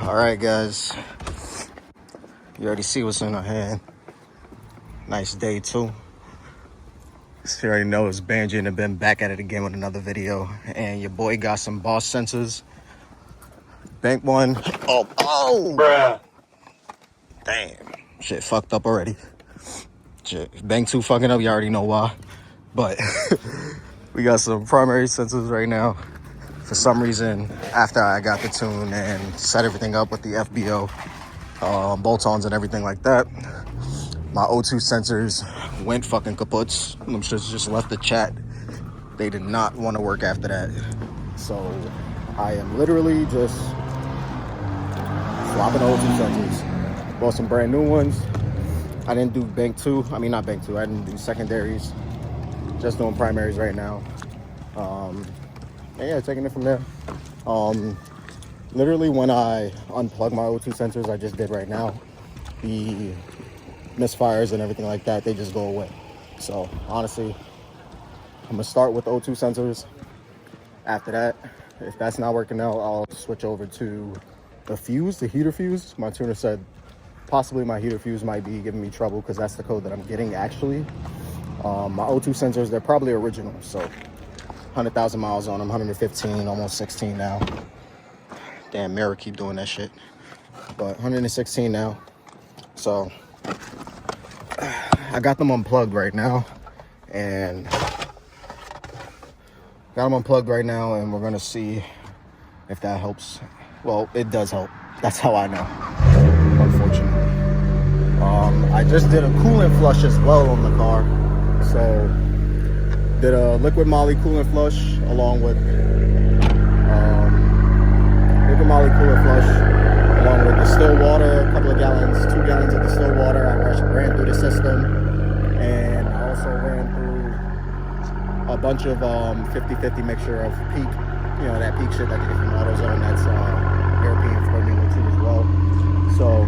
All right, guys. You already see what's in our hand. Nice day, too. So you already know it's Banji and I've been back at it again with another video. And your boy got some Bosch sensors. Bank one. Oh! Bruh. Damn. Shit fucked up already. Shit. Bank two fucking up. You already know why. But we got some primary sensors right now. For some reason, after I got the tune and set everything up with the FBO, bolt-ons and everything like that, my O2 sensors went fucking kaputs. Them shits just left the chat. They did not want to work after that. So I am literally just swapping O2 sensors. Bought some brand new ones. I didn't do bank two. I mean, not bank two. I didn't do secondaries. Just doing primaries right now. And yeah, taking it from there. Literally when I unplug my O2 sensors, I just did right now, the misfires and everything like that, they just go away. So honestly, I'm gonna start with O2 sensors. After that, if that's not working out, I'll switch over to the fuse, the heater fuse. My tuner said possibly my heater fuse might be giving me trouble because that's the code that I'm getting actually. My O2 sensors, they're probably original, so 100,000 miles on them, 115, almost 16 now. Damn, mirror keep doing that shit. But 116 now. So I got them unplugged right now, and we're gonna see if that helps. Well, it does help. That's how I know, unfortunately. I just did a coolant flush as well on the car. So did a liquid moly coolant flush along with distilled water, a couple of gallons, 2 gallons of distilled water. I ran through the system, and I also ran through a bunch of 50-50 mixture of peak, that peak shit that you get from AutoZone. That's European Formula 2 as well. So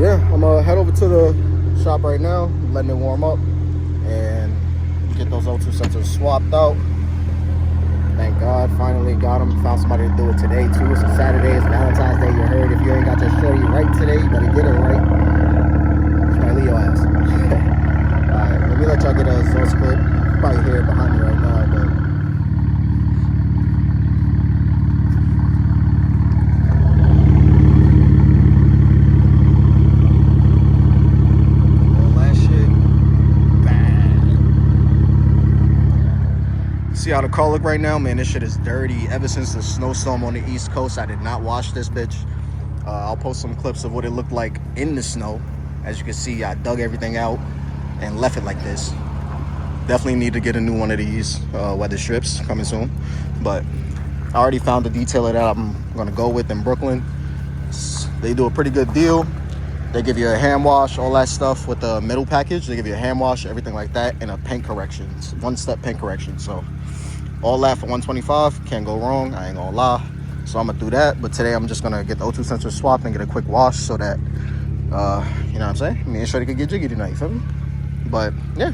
yeah, I'm gonna head over to the shop right now, letting it warm up, and get those O2 sensors swapped out. Thank God, finally got them. Found somebody to do it today too. It's a Saturday, it's Valentine's Day. You heard, if you ain't got your shorty right today, you better get it right. It's my Leo ass. Alright, let me let y'all get a source clip. Probably hear it behind me right now, but see how the car look right now? Man, this shit is dirty. Ever since the snowstorm on the East Coast, I did not wash this bitch. I'll post some clips of what it looked like in the snow. As you can see, I dug everything out and left it like this. Definitely need to get a new one of these weather strips coming soon. But I already found the detailer that I'm gonna go with in Brooklyn. They do a pretty good deal. They give you a hand wash, all that stuff with the middle package. They give you a hand wash, everything like that, and a paint correction, one-step paint correction. So all that for $125, can't go wrong, I ain't gonna lie. So I'm gonna do that, but today I'm just gonna get the O2 sensor swapped and get a quick wash so that, you know what I'm saying? Me and Shreddy could get jiggy tonight, you feel me? But yeah.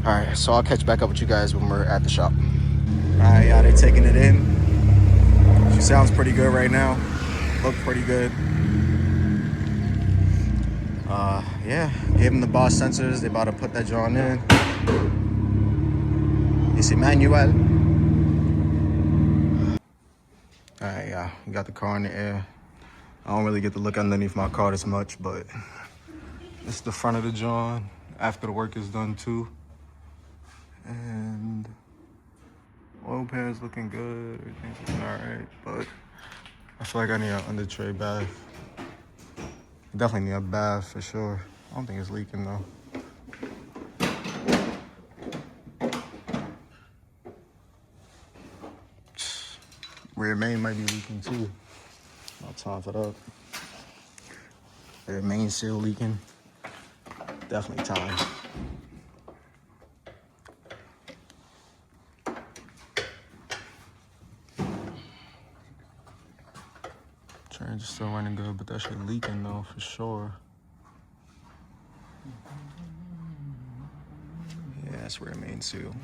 All right, so I'll catch back up with you guys when we're at the shop. All right, y'all, they're taking it in. She sounds pretty good right now. Look pretty good. Yeah, gave them the Bosch sensors. They about to put that joint in. It's manual. Alright, yeah, we got the car in the air. I don't really get to look underneath my car this much, but this is the front of the joint after the work is done too. And oil pan is looking good, everything's looking alright, but I feel like I need an under tray bath. Definitely need a bath for sure. I don't think it's leaking though. Rear main might be leaking too. No time for that. Rear main still leaking. Definitely time. Train's still running good, but that shit leaking though for sure. Yeah, that's rear main seal.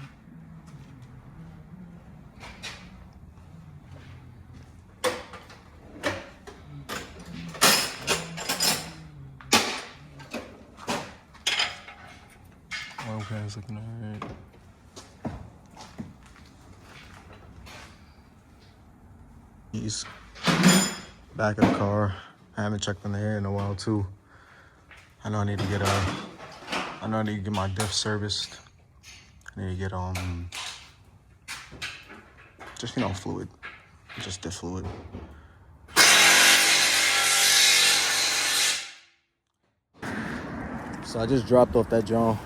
Everything's looking alright. Keys. Back of the car. I haven't checked on the air in a while too. I know I need to get my diff serviced. I need to get just fluid. Just diff fluid. So I just dropped off that John.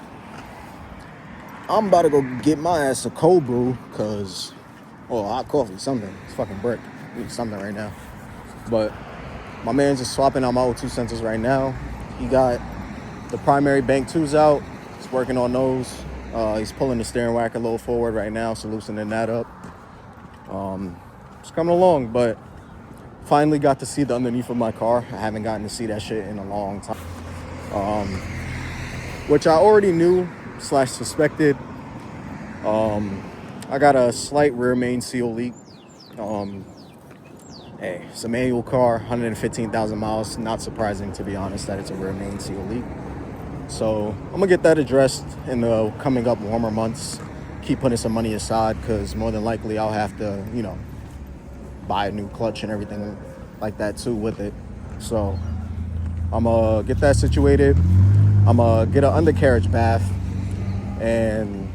I'm about to go get my ass a cold brew, cause hot coffee, something. It's fucking brick. I need something right now. But my man's just swapping out my O2 sensors right now. He got the primary bank 2s out. He's working on those. He's pulling the steering whack a little forward right now, so loosening that up. It's coming along, but finally got to see the underneath of my car. I haven't gotten to see that shit in a long time. Which I already knew / suspected. I got a slight rear main seal leak. Hey, it's a manual car, 115,000 miles. Not surprising, to be honest, that it's a rear main seal leak. So I'm gonna get that addressed in the coming up warmer months. Keep putting some money aside, because more than likely I'll have to, buy a new clutch and everything like that too with it. So I'm gonna get that situated. I'm gonna get an undercarriage bath, and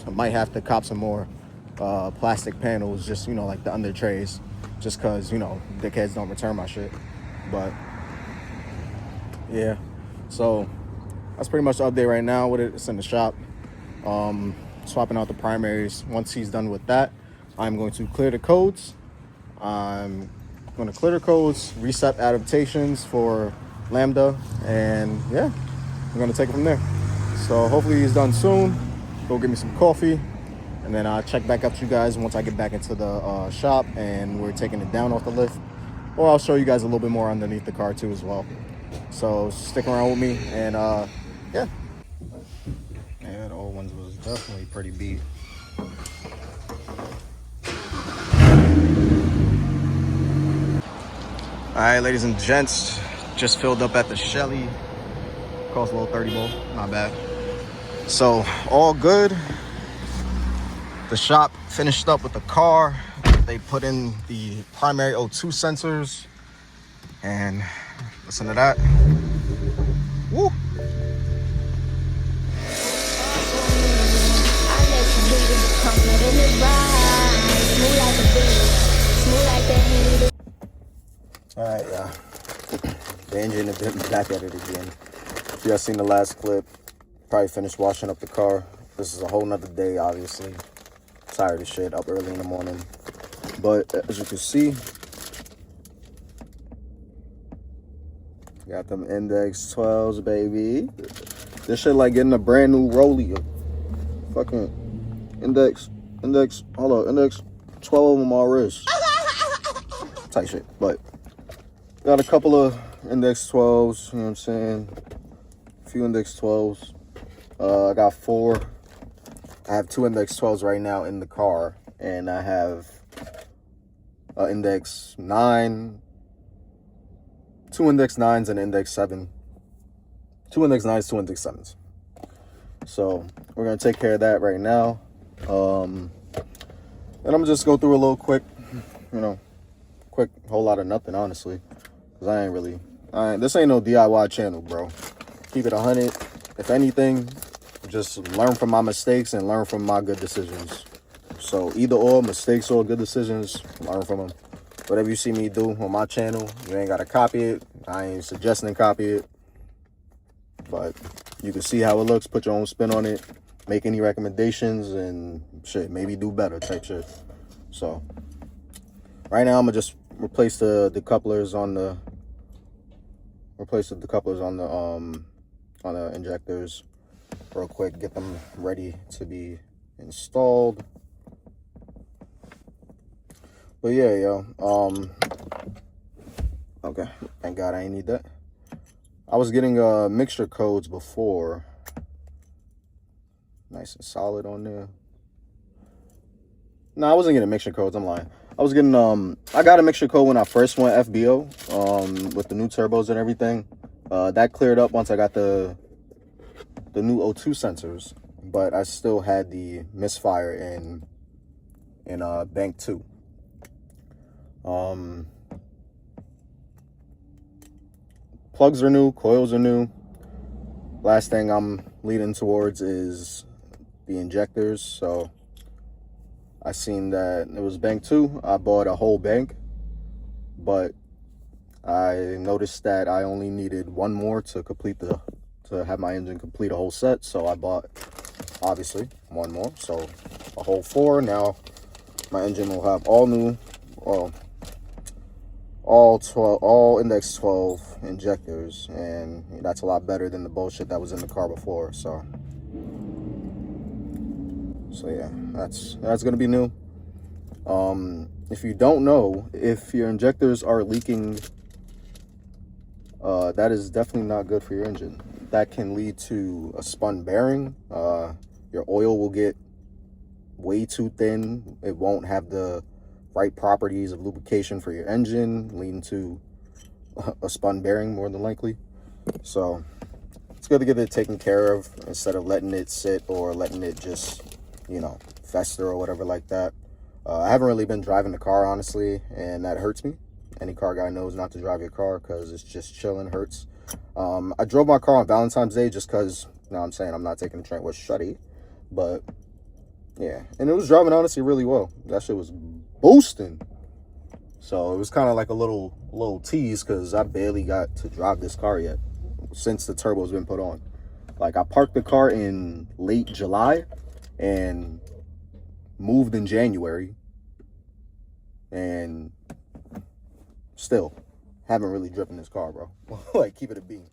I might have to cop some more plastic panels, just like the under trays, just because dickheads don't return my shit. But yeah, so that's pretty much the update right now with it. It's in the shop, swapping out the primaries. Once he's done with that, I'm going to clear the codes. I'm going to clear the codes, reset adaptations for Lambda, and yeah, we're going to take it from there. So hopefully he's done soon. Go get me some coffee, and then I'll check back up to you guys once I get back into the shop and we're taking it down off the lift. Or I'll show you guys a little bit more underneath the car too as well. So stick around with me, and yeah. Yeah, the old ones was definitely pretty beat. All right, ladies and gents, just filled up at the Shelly. Cost a little 30 more, not bad. So all good. The shop finished up with the car. They put in the primary O2 sensors, and listen to that. Woo! All right, yeah. The engine is back at it again. If you guys seen the last clip, probably finished washing up the car. This is a whole nother day, obviously. Tired of shit, up early in the morning. But as you can see, got them index 12s, baby. This shit like getting a brand new rollie. Fucking index 12 of them on wrist. Tight shit, but got a couple of index 12s, you know what I'm saying? A few index 12s. I got 4. I have 2 index 12s right now in the car, and I have index 9, 2 index 9s and index 7. 2 index 9s, 2 index 7s. So we're gonna take care of that right now. And I'm gonna just go through a little quick whole lot of nothing, honestly, because this ain't no DIY channel, bro. Keep it 100. If anything, just learn from my mistakes and learn from my good decisions. So either or, mistakes or good decisions, learn from them. Whatever you see me do on my channel, you ain't gotta copy it. I ain't suggesting copy it, but you can see how it looks, put your own spin on it, make any recommendations, and shit, maybe do better type shit. So right now I'm gonna just replace the decouplers on the injectors real quick, get them ready to be installed. But yeah, yo, okay, thank God I ain't need that. I was getting mixture codes before, nice and solid on there. No, I wasn't getting mixture codes, I'm lying. I was getting I got a mixture code when I first went FBO with the new turbos and everything. That cleared up once I got the new O2 sensors. but I still had the misfire in bank 2. Plugs are new, coils are new. Last thing I'm leading towards is the injectors. So I seen that it was bank 2. I bought a whole bank, but I noticed that I only needed one more to have my engine complete a whole set. So I bought, obviously, one more. So a whole 4. Now my engine will have all new, well, all index 12 injectors, and that's a lot better than the bullshit that was in the car before. So yeah, that's gonna be new. If you don't know, if your injectors are leaking, that is definitely not good for your engine. That can lead to a spun bearing. Your oil will get way too thin. It won't have the right properties of lubrication for your engine, leading to a spun bearing more than likely. So it's good to get it taken care of instead of letting it sit or letting it just, you know, fester or whatever like that. I haven't really been driving the car, honestly, and that hurts me. Any car guy knows not to drive your car because it's just chilling, hurts. I drove my car on Valentine's Day just because, you know what I'm saying, I'm not taking the train with Shuddy. But yeah, and it was driving honestly really well. That shit was boosting. So it was kind of like a little tease because I barely got to drive this car yet since the turbo's been put on. Like, I parked the car in late July and moved in January, and still haven't really driven this car, bro. Like, keep it a bean.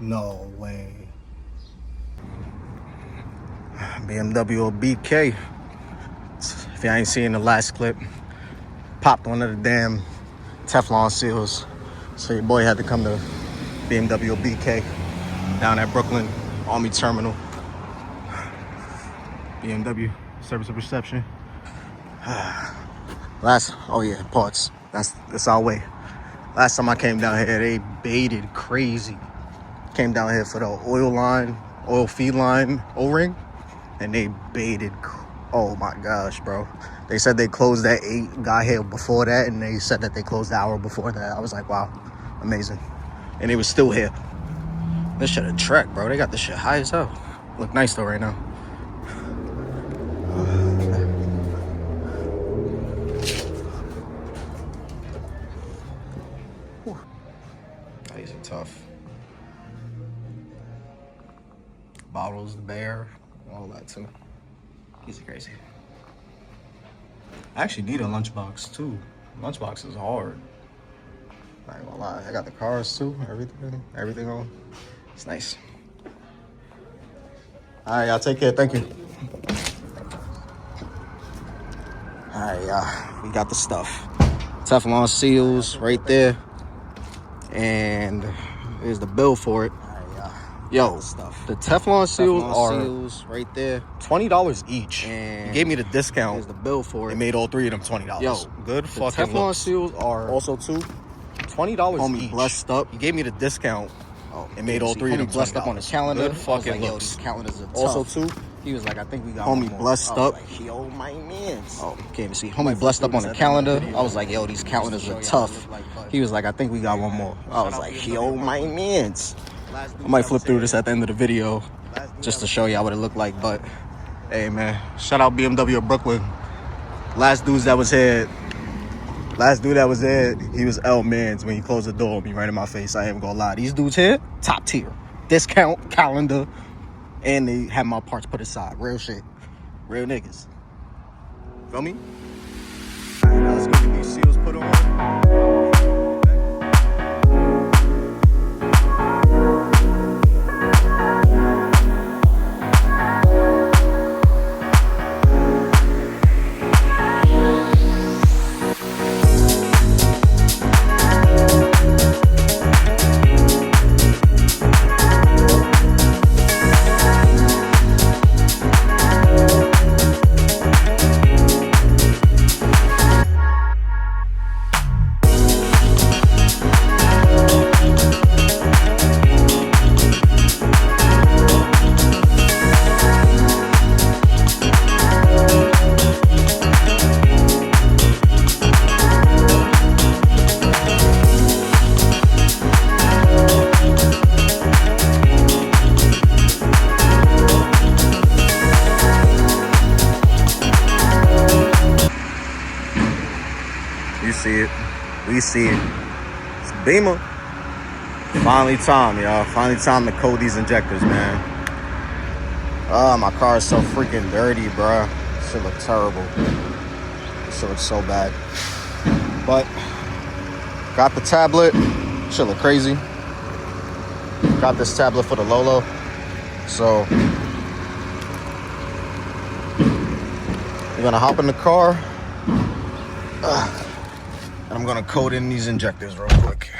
No way. BMW BK. If you ain't seen the last clip, popped one of the damn Teflon seals. So your boy had to come to BMW BK down at Brooklyn Army Terminal. BMW service and reception. Oh yeah, parts. That's our way. Last time I came down here, they baited crazy. Came down here for the oil feed line O-ring, and they baited. Oh my gosh, bro. They said they closed at 8, got here before that, and they said that they closed the hour before that. I was like, wow, amazing. And they was still here. This shit a trek, bro. They got this shit high as hell. Look nice though right now. These are tough. Bottles, the bear, all that too. These are crazy. I actually need a lunchbox too. Lunchbox is hard. I ain't gonna lie. I got the cars too. Everything on. It's nice. All right, y'all take care. Thank you. All right, y'all. We got the stuff. Teflon seals right there, and here's the bill for it. Yo, the Teflon seals are right there, $20 each. And you gave me the discount. Here's the bill for it. It made all 3 of them $20. Yo, good fucking Teflon looks. Seals are also too $20 each. Blessed up. You gave me the discount. Oh, it made all 3 of them blessed up on his calendar. Good fucking looks. These calendars are tough. Also too He was like, I think we got homie blessed up. Like, yo, my mans. Oh, you can't even see. Homie blessed up on the calendar. I was like, yo, these calendars are tough. He was like, I think we got one more. I was like, yo, my mans. I might flip through this at the end of the video just to show y'all what it looked like. But hey, man, shout out BMW of Brooklyn. Last dude that was here, he was L Mans when he closed the door on me right in my face. I ain't even gonna lie. These dudes here, top tier. Discount, calendar, and they have my parts put aside. Real shit. Real niggas. Feel me? Alright, now let's go get these seals put on. You see it. We see it. It's Beamer. Finally time, y'all. Finally time to code these injectors, man. Oh, my car is so freaking dirty, bruh. This shit look terrible. This shit looks so bad. But got the tablet. Shit look crazy. Got this tablet for the Lolo. So we're gonna hop in the car. And I'm gonna code in these injectors real quick.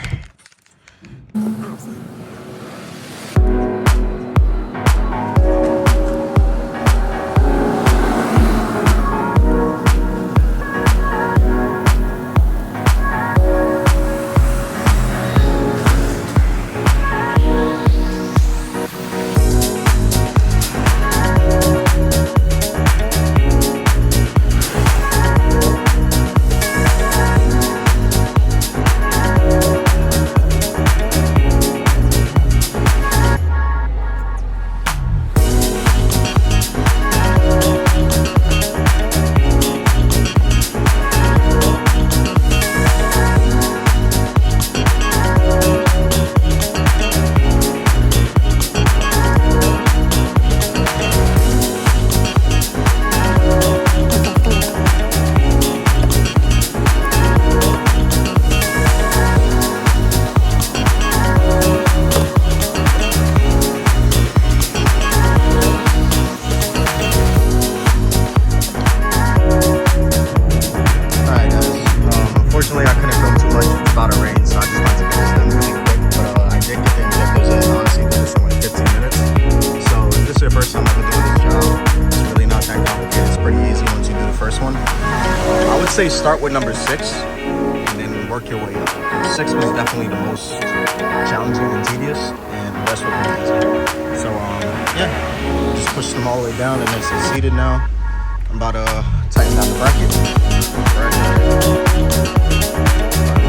Say start with number 6 and then work your way up. 6 was definitely the most challenging and tedious, and the rest were pretty easy. So yeah, just pushed them all the way down and it's seated now. I'm about to tighten down the bracket.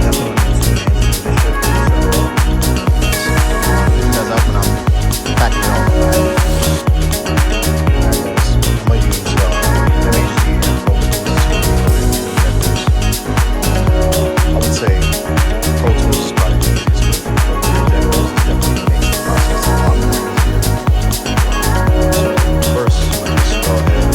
Definitely want to use two hands to do this shit. So you guys out when I'm packing it all. Alright guys, I'm gonna use MHD and I would say Pro Tools is probably the easiest way for injectors. It definitely makes the process a lot more easier. So first, I'm just go ahead and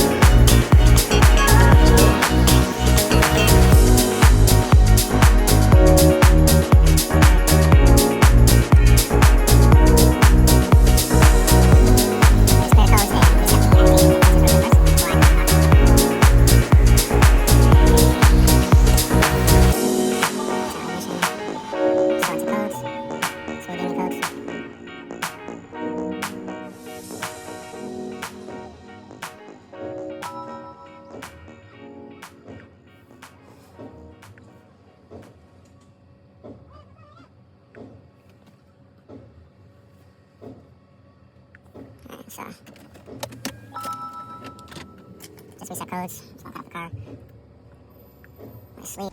So Just reset codes. It's not half the car. I sleep.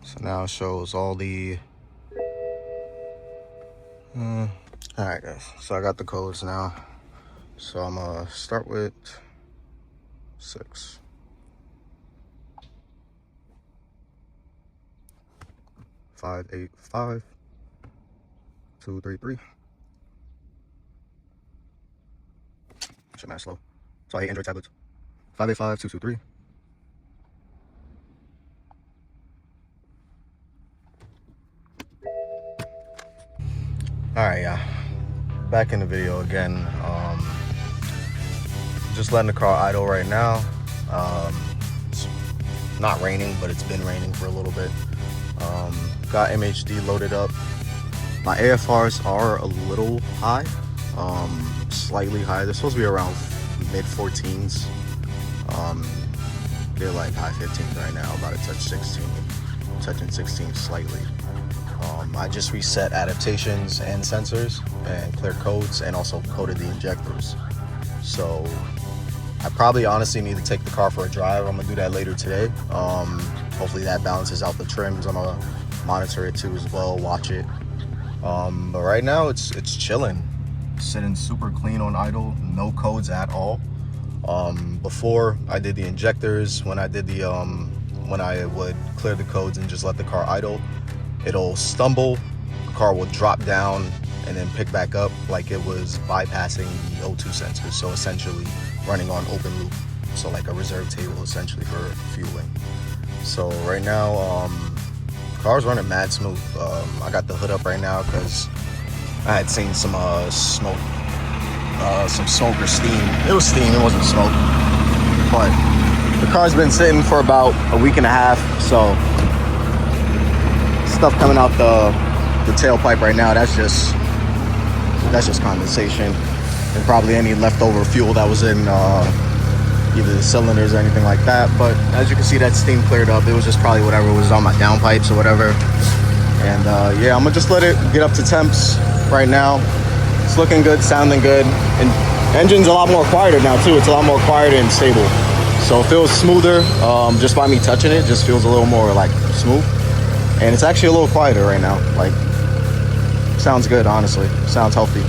So now it shows all the all right guys, so I got the codes now. So I'm gonna start with 6. 5 8 5 2 3 3. Shit, man, slow. So I hate Android tablets. 5 8 5 2 2 3. All right, yeah. Back in the video again. Just letting the car idle right now. It's not raining, but it's been raining for a little bit. Got MHD loaded up. My AFRs are a little high, slightly high. They're supposed to be around mid 14s. They're like high 15s right now, about to touch 16, touching 16 slightly. I just reset adaptations and sensors and clear codes, and also coded the injectors. So I probably honestly need to take the car for a drive. I'm gonna do that later today. Hopefully that balances out the trims. I'm gonna monitor it too as well, watch it. But right now it's chilling, sitting super clean on idle, no codes at all. Before I did the injectors, when I did the when I would clear the codes and just let the car idle, it'll stumble, the car will drop down and then pick back up like it was bypassing the O2 sensors. So essentially running on open loop, so like a reserve table essentially for fueling. So right now car's running mad smooth. I got the hood up right now because I had seen some smoke or steam. It was steam, it wasn't smoke, but the car's been sitting for about a week and a half, so stuff coming out the tailpipe right now, that's just condensation and probably any leftover fuel that was in either the cylinders or anything like that. But as you can see, that steam cleared up. It was just probably whatever was on my downpipes or whatever. And yeah, I'm gonna just let it get up to temps right now. It's looking good, sounding good, and engine's a lot more quieter now too. It's a lot more quieter and stable, so it feels smoother. Just by me touching it, just feels a little more like smooth. And it's actually a little quieter right now. Like, sounds good, honestly. Sounds healthy.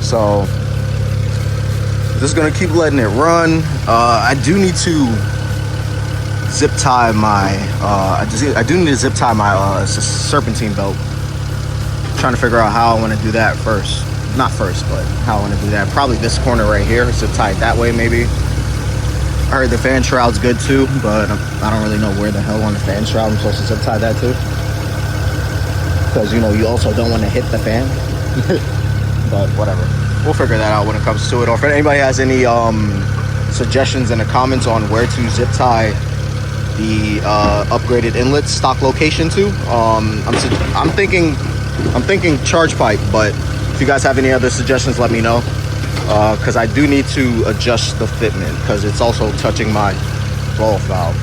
So, just gonna keep letting it run. I do need to zip tie my, I do need to zip tie my serpentine belt. Trying to figure out how I want to do that first. Not first, but how I want to do that. Probably this corner right here, zip tie it that way maybe. I heard the fan shroud's good too, but I don't really know where the hell on the fan shroud I'm supposed to zip tie that to. Because, you know, you also don't want to hit the fan. But whatever. We'll figure that out when it comes to it. Or if anybody has any suggestions in the comments on where to zip tie the upgraded inlet stock location to, I'm thinking charge pipe, but if you guys have any other suggestions, let me know. Because I do need to adjust the fitment because it's also touching my blow-off valve.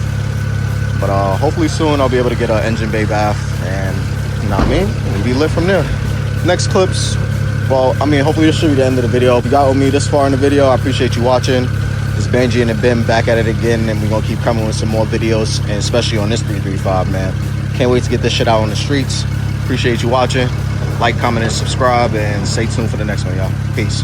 But hopefully soon I'll be able to get an engine bay bath, and you know what I mean, we'll be lit from there. Next clips, well, I mean, hopefully this should be the end of the video. If you got with me this far in the video, I appreciate you watching. It's Benji and the Bim back at it again, and we're gonna keep coming with some more videos, and especially on this 335, man. Can't wait to get this shit out on the streets. Appreciate you watching. Like, comment, and subscribe, and stay tuned for the next one, y'all. Peace.